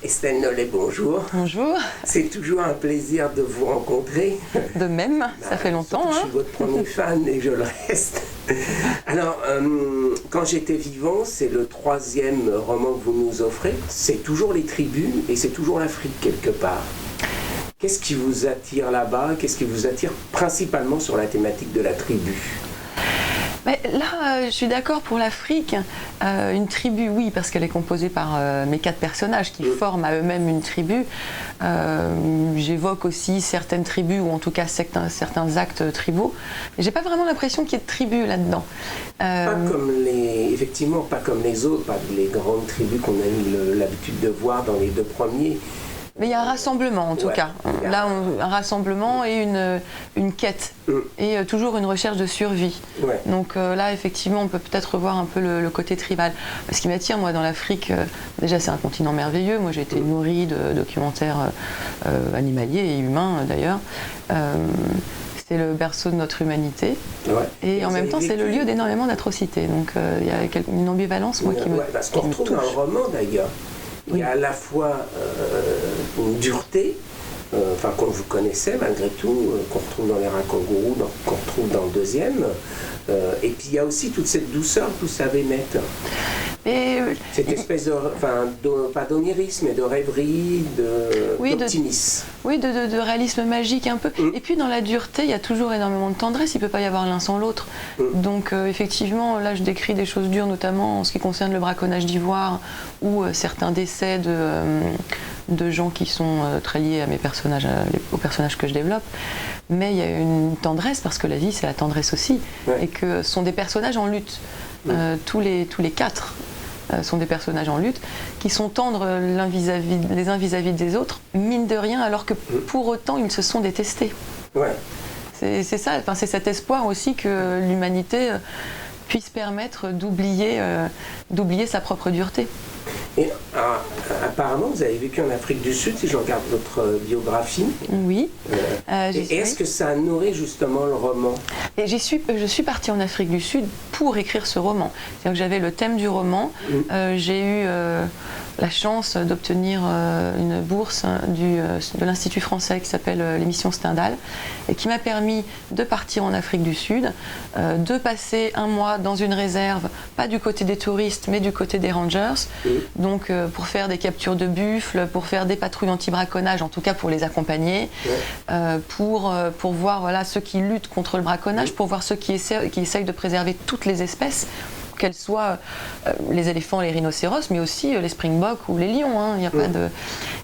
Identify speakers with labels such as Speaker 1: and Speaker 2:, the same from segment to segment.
Speaker 1: Estelle Nollet, bonjour.
Speaker 2: Bonjour.
Speaker 1: C'est toujours un plaisir de vous rencontrer.
Speaker 2: De même, ça fait longtemps.
Speaker 1: Je suis votre premier fan et je le reste. Alors, Quand j'étais vivant, c'est le 3e roman que vous nous offrez. C'est toujours les tribus et c'est toujours l'Afrique quelque part. Qu'est-ce qui vous attire là-bas? Qu'est-ce qui vous attire principalement sur la thématique de la tribu?
Speaker 2: Mais là, je suis d'accord pour l'Afrique. Une tribu, oui, parce qu'elle est composée par mes 4 personnages qui forment à eux-mêmes une tribu. J'évoque aussi certaines tribus, ou en tout cas certains actes tribaux. Mais j'ai pas vraiment l'impression qu'il y ait de tribu là-dedans.
Speaker 1: Effectivement, pas comme les autres, pas les grandes tribus qu'on a eu l'habitude de voir dans les 2 premiers.
Speaker 2: Mais il y a un rassemblement en tout cas. Là, un rassemblement et une quête. Et toujours une recherche de survie. Donc là, effectivement, on peut peut-être revoir un peu le côté tribal. Ce qui m'attire, moi, dans l'Afrique, déjà, c'est un continent merveilleux. Moi, j'ai été nourrie de documentaires animaliers et humains, d'ailleurs. C'est le berceau de notre humanité. Et en même temps, c'est le lieu d'énormément d'atrocités. Donc il y a une ambivalence, moi, qui me
Speaker 1: parce qu'on retrouve dans le roman, d'ailleurs. Il y a à la fois une dureté, qu'on vous connaissez malgré tout, qu'on retrouve dans Les Rats Kangourous, qu'on retrouve dans le 2e, et puis il y a aussi toute cette douceur que vous savez mettre. Cette espèce pas d'onirisme, mais de rêverie, d'optimisme.
Speaker 2: De réalisme magique un peu. Et puis dans la dureté, il y a toujours énormément de tendresse, il ne peut pas y avoir l'un sans l'autre. Donc effectivement, là je décris des choses dures, notamment en ce qui concerne le braconnage d'ivoire, ou certains décès de gens qui sont très liés à mes personnages, aux personnages que je développe. Mais il y a une tendresse, parce que la vie c'est la tendresse aussi, et que ce sont des personnages en lutte. Tous les 4 sont des personnages en lutte qui sont tendres les uns vis-à-vis des autres, mine de rien, alors que pour autant ils se sont détestés. C'est ça, c'est cet espoir aussi que l'humanité puisse permettre d'oublier sa propre dureté.
Speaker 1: Et apparemment, vous avez vécu en Afrique du Sud, si je regarde votre biographie.
Speaker 2: Oui.
Speaker 1: Et est-ce que ça a nourri justement le roman?
Speaker 2: Et je suis partie en Afrique du Sud pour écrire ce roman. C'est-à-dire que j'avais le thème du roman. J'ai eu la chance d'obtenir une bourse de l'Institut français qui s'appelle l'émission Stendhal, et qui m'a permis de partir en Afrique du Sud, de passer un mois dans une réserve, pas du côté des touristes, mais du côté des rangers, donc pour faire des captures de buffles, pour faire des patrouilles anti-braconnage, en tout cas pour les accompagner, pour voir ceux qui luttent contre le braconnage, pour voir ceux qui essayent de préserver toutes les espèces, qu'elles soient les éléphants, les rhinocéros, mais aussi les springboks ou les lions. Il y a pas de...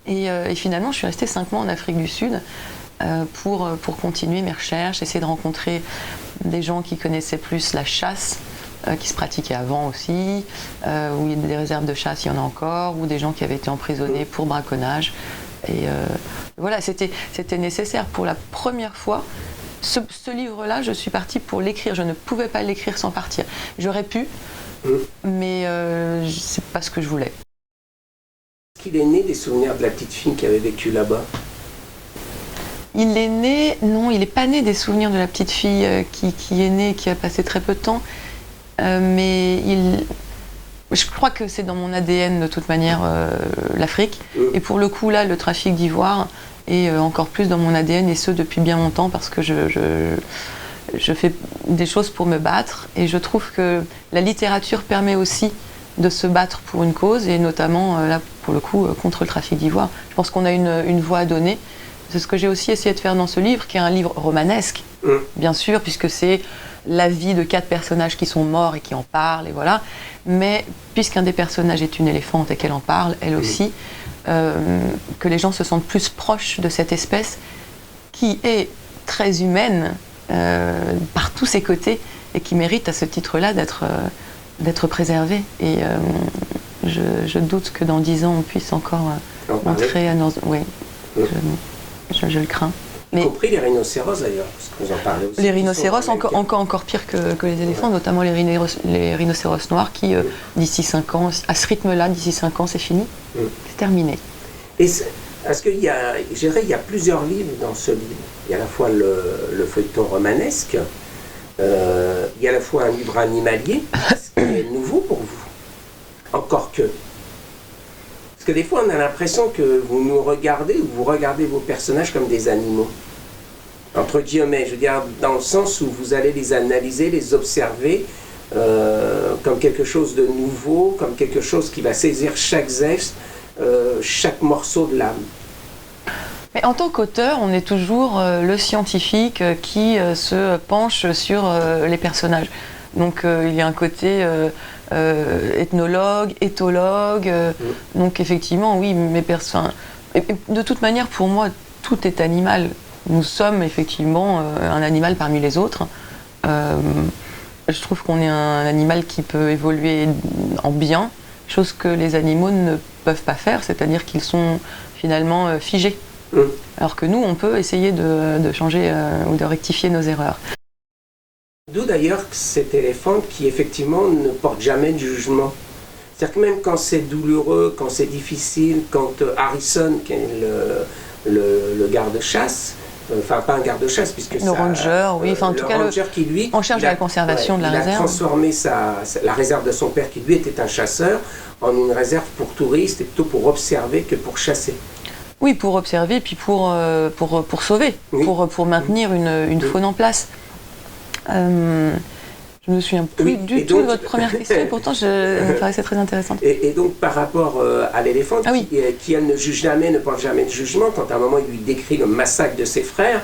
Speaker 2: Et finalement, je suis restée 5 mois en Afrique du Sud pour continuer mes recherches, essayer de rencontrer des gens qui connaissaient plus la chasse, qui se pratiquait avant aussi, où il y a des réserves de chasse, il y en a encore, ou des gens qui avaient été emprisonnés pour braconnage. Et voilà, c'était nécessaire. Pour la première fois, ce livre-là, je suis partie pour l'écrire. Je ne pouvais pas l'écrire sans partir. J'aurais pu, mais c'est pas ce que je voulais.
Speaker 1: Est-ce qu'il est né des souvenirs de la petite fille qui avait vécu là-bas?
Speaker 2: Il est né... Non, il n'est pas né des souvenirs de la petite fille qui est née, qui a passé très peu de temps. Mais je crois que c'est dans mon ADN de toute manière, l'Afrique. Et pour le coup, là, le trafic d'ivoire est encore plus dans mon ADN, et ce depuis bien longtemps, parce que je fais des choses pour me battre, et je trouve que la littérature permet aussi de se battre pour une cause, et notamment, là, pour le coup, contre le trafic d'ivoire. Je pense qu'on a une voix à donner. C'est ce que j'ai aussi essayé de faire dans ce livre, qui est un livre romanesque, bien sûr, puisque c'est la vie de 4 personnages qui sont morts et qui en parlent, et voilà. Mais puisqu'un des personnages est une éléphante et qu'elle en parle, elle aussi, que les gens se sentent plus proches de cette espèce qui est très humaine par tous ses côtés, et qui mérite à ce titre-là d'être préservée. Et je doute que dans 10 ans on puisse encore entrer à nos... Oui, je le crains.
Speaker 1: Y compris les rhinocéros d'ailleurs, parce que vous en parlez aussi.
Speaker 2: Les rhinocéros, encore pire que les éléphants, notamment les rhinocéros noirs qui, d'ici 5 ans, à ce rythme-là, d'ici 5 ans, c'est fini, c'est terminé.
Speaker 1: Parce qu'il y a plusieurs livres dans ce livre. Il y a à la fois le feuilleton romanesque, il y a à la fois un livre animalier, ce qui est nouveau pour vous. Encore que. Parce que des fois, on a l'impression que vous nous regardez, ou vous regardez vos personnages comme des animaux. Entre guillemets, je veux dire, dans le sens où vous allez les analyser, les observer, comme quelque chose de nouveau, comme quelque chose qui va saisir chaque geste, chaque morceau de l'âme.
Speaker 2: Mais en tant qu'auteur, on est toujours le scientifique qui se penche sur les personnages. Donc il y a un côté ethnologue, éthologue. Donc effectivement, oui, de toute manière, pour moi, tout est animal. Nous sommes effectivement un animal parmi les autres. Je trouve qu'on est un animal qui peut évoluer en bien, chose que les animaux ne peuvent pas faire, c'est-à-dire qu'ils sont finalement figés. Alors que nous, on peut essayer de changer ou de rectifier nos erreurs.
Speaker 1: D'où d'ailleurs cet éléphant qui effectivement ne porte jamais de jugement. C'est-à-dire que même quand c'est douloureux, quand c'est difficile, quand Harrison, qui est le garde-chasse, enfin pas un garde-chasse puisque
Speaker 2: le ranger, oui, enfin en tout cas
Speaker 1: qui lui,
Speaker 2: en charge de la conservation de la réserve.
Speaker 1: Il a transformé la réserve de son père, qui lui était un chasseur, en une réserve pour touristes et plutôt pour observer que pour chasser.
Speaker 2: Oui, pour observer, puis pour sauver, oui. pour maintenir une faune en place. Je me souviens plus du tout de votre première question, pourtant elle me paraissait très intéressante.
Speaker 1: Et donc par rapport à l'éléphant, qui elle ne juge jamais, ne porte jamais de jugement, quand à un moment il lui décrit le massacre de ses frères,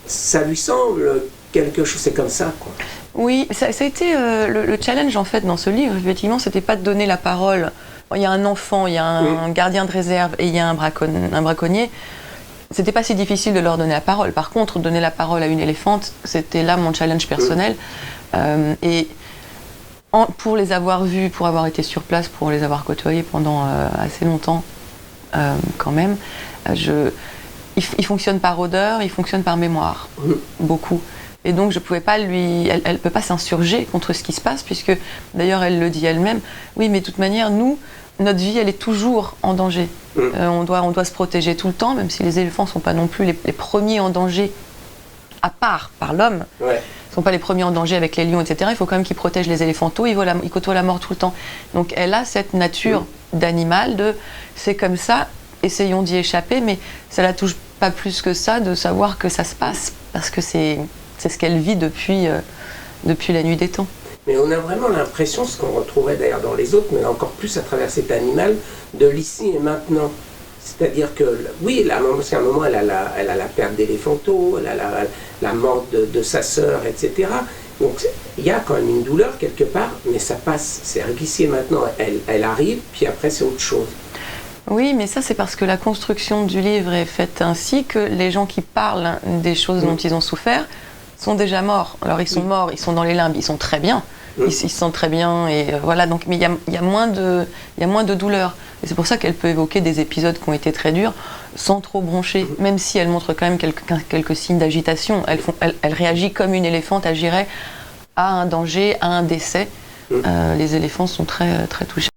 Speaker 1: ça lui semble quelque chose, c'est comme ça, quoi. Oui,
Speaker 2: ça a été le challenge en fait dans ce livre, effectivement, c'était pas de donner la parole. Il y a un enfant, il y a un gardien de réserve et il y a un braconnier. C'était pas si difficile de leur donner la parole. Par contre, donner la parole à une éléphante, c'était là mon challenge personnel. Et pour les avoir vus, pour avoir été sur place, pour les avoir côtoyés pendant assez longtemps, quand même, il fonctionne par odeur, il fonctionne par mémoire, beaucoup. Et donc je pouvais pas elle peut pas s'insurger contre ce qui se passe, puisque d'ailleurs elle le dit elle-même. Oui, mais de toute manière, notre vie, elle est toujours en danger. On doit se protéger tout le temps, même si les éléphants sont pas non plus les premiers en danger, à part par l'homme. Ouais. Ils sont pas les premiers en danger avec les lions, etc. Il faut quand même qu'ils protègent les éléphantaux. Ils côtoient la mort tout le temps. Donc elle a cette nature d'animal c'est comme ça. Essayons d'y échapper, mais ça la touche pas plus que ça de savoir que ça se passe, parce que c'est ce qu'elle vit depuis la nuit des temps.
Speaker 1: Mais on a vraiment l'impression, ce qu'on retrouvait d'ailleurs dans les autres, mais encore plus à travers cet animal, de l'ici et maintenant. C'est-à-dire que, oui, parce qu'à un moment, elle a la perte d'éléphanto, elle a la mort de sa sœur, etc. Donc il y a quand même une douleur quelque part, mais ça passe. C'est-à-dire qu'ici et maintenant, elle arrive, puis après c'est autre chose.
Speaker 2: Oui, mais ça c'est parce que la construction du livre est faite ainsi que les gens qui parlent des choses dont ils ont souffert sont déjà morts. Alors ils sont morts, ils sont dans les limbes, ils sont très bien, ils se sentent très bien, et voilà. Donc, mais il y a moins de douleur. Et c'est pour ça qu'elle peut évoquer des épisodes qui ont été très durs sans trop broncher, même si elle montre quand même quelques signes d'agitation. Elle réagit comme une éléphante agirait à un danger, à un décès. Les éléphants sont très, très touchés.